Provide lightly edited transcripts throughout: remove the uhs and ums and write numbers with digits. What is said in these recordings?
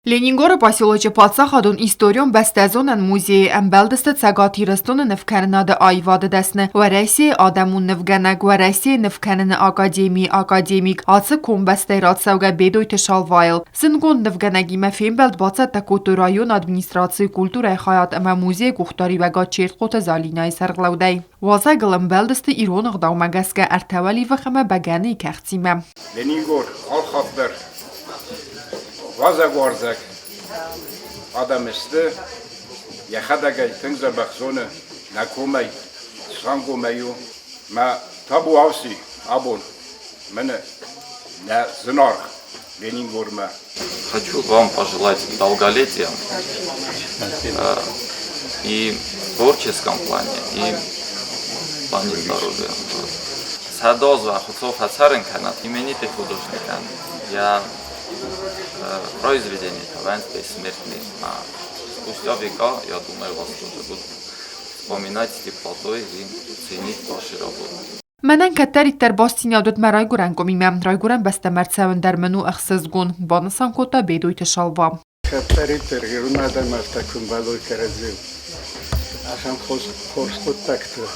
Լենինգորը պասյոլոջը պացախադուն իստորիոն բեստեզոնն մուզեի ամբելդստը ցագաթիրստոնը նվքերնադը այվադը դեսնը վարեսի ադամուն նվգանակ վարեսի նվքերնը ակադեմիկ ացը կոմբեստերացավգա բեդոյթը շալվայլ զնգոն նվգանակի մեֆիմբելդ բացատը կոտորայոն ադմինիստրացիի կուլտուրայի խայատ əmə մուզեի կուխտարի վագա չերտխոտը զալինայի սərqlavdəy Վազագլ ամբելդստը իրոնıq դավմագասկə ərtəvəli վխəmə bəgəni kəxcimə Լենինգոր ալխատբեր Վազագորզակ Ադամեստը Յախադագայ տենգզաբախզոնը Նակոմայ Սանգոմայու Մա Թաբու ավսի Абон Mənə Նա զնարխ Ленингорма. Хочу вам пожелать долголетия и в творческом плане, и в плане здоровья. Садозва Хуцов Ацаренканат именитый художник. Я произведение Тавенской смертный спустя века, я думаю, вас тоже будут вспоминать с теплотой и ценить ваши работы. Mənən kətəritlər bastiniyadot mərayqurən komiməm, rayqurən bəstəmərtsəvən dərmənu əxsəzqon, banısan kota bedoytı şalva. Kətəritlər yürünədən məftəkün bəloy kərəzim. Əşəm xors qutdaktı,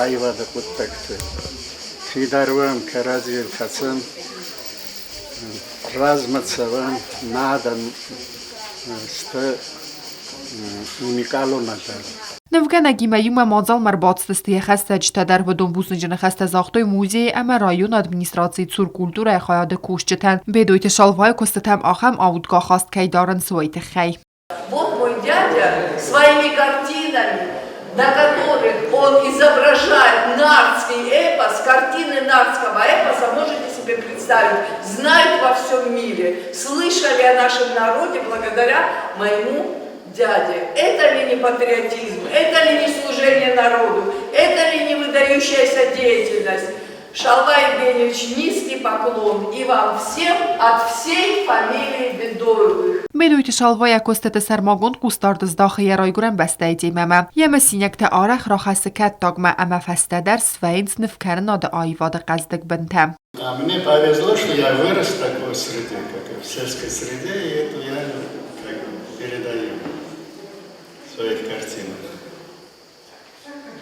ayvadı qutdaktı. Fidarvəm kərəzim xəsəm, razmətsəvəm, nadən stə unikalonadır. Նվգանակի մայում է մածալ մարբացտստի խəstə ջտədər վդոն բուսնջնը խəstə զաղտոյ մուզեի əmə ռայոն ադմինիստրացիի ծուր կուլտուրայ խայադը կուշ ջտən, բեդոյտը շալվայ կոստətəm ախəm ավուդկա խաստ կայդարն սվայտը խայ. Вот мой дядя своими картинами, на которых он изображает нардский эпос, картины нардского эпоса, можете себе представить, знают во всем мире, слышали о нашем народе благодаря моему дяде. Это ли не патриотизм, это ли не служение народу, это ли не выдающаяся деятельность? Шалвай Евгеньевич, низкий поклон и вам всем от всей фамилии Бедоевых. Բեդոյթը շալվայ կոստետը սարմագոն կուստարդыз դախը երայգուրən բəstəyəcի մեմə. Եմը սինյակտə արախ ռախասը կət տագմə əmə фəstədər свայինց նվքərն adı ayvadı qəzdik бінтə. Мне повезло, что я вырос в такой среде, как и в сельской среде, и это я передаю в своих картинах.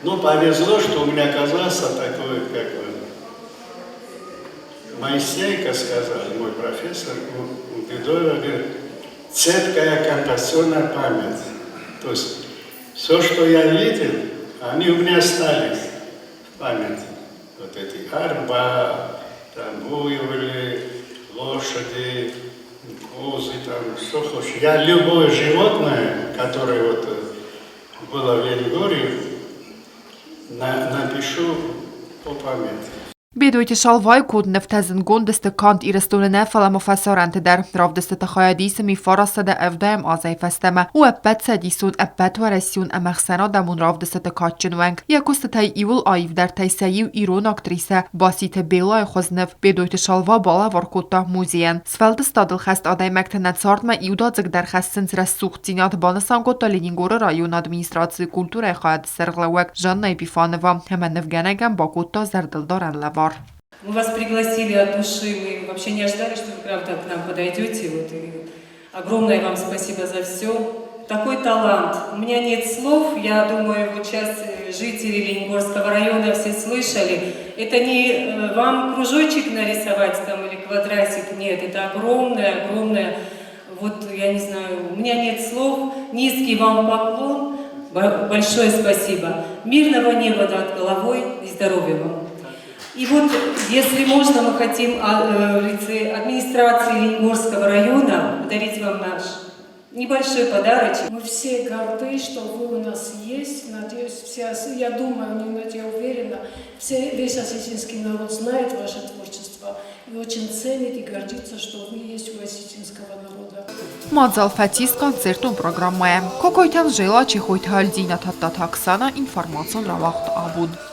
Но повезло, что у меня оказался такой, как бы, Моисейка сказал, мой профессор, у Бедоева, говорит, цепкая композиционная память. То есть все, что я видел, они у меня остались в памяти. Вот эти арба, там буйволи, лошади, козы, там что хочешь. Я любое животное, которое вот было в Ленингоре, напишу по памяти. Բեդոյթը շալվայ կոդ նվթեզն գոնդստը կանտ իրստոնը նեֆալամը ֆասարանտը դար, ռավդստը տխայադիսը մի ֆարասը դա əvdəyəm azay fəstəmə, ու əppət sədիսուն, əppət վարեսյուն əməxsəna դամուն ռավդստը տկաչնուենք, յակոստը թայ իվուլ այվ դար թայ սəyիվ իրոն ակտրիսը, բասիթը բելայ խոզնվ, բեդոյթը շալվա բալա վարկոտա մուզիեն, սվելդը ստադıl խəst ադայմəktə նացարդմə իուդածıq դար խəst սնցրəs սուղցինատ բանըսան կոտա Լենինգորը ռայոն ադմինիստրացիի կուլտուրայ խայատ սերղլավակ Жанна Епифанова, həmən նվգանագան բակոտա զարդլդար ան լավար. Мы вас пригласили от души, мы вообще не ожидали, что вы правда к нам подойдете. Вот, и огромное вам спасибо за все. Такой талант. У меня нет слов, я думаю, вот сейчас жители Ленингорского района все слышали. Это не вам кружочек нарисовать там или квадратик, нет, это огромное, вот я не знаю, у меня нет слов. Низкий вам поклон, большое спасибо. Мирного неба над головой и здоровья вам. И вот, если можно, мы хотим администрации Ленингорского района подарить вам наш небольшой подарочек. Мы все горды, что вы у нас есть. Надеюсь, я думаю, я уверена, весь осетинский народ знает ваше творчество и очень ценит и гордится, что вы есть у осетинского народа. Մածալ ֆətիս կոնցերտուն պրոգրամմայəm, կոկոյթան ժելա չիխոյթ հալդինա թատտաթաքսանա ինվարմացիոն ռավաղտ աբուդ։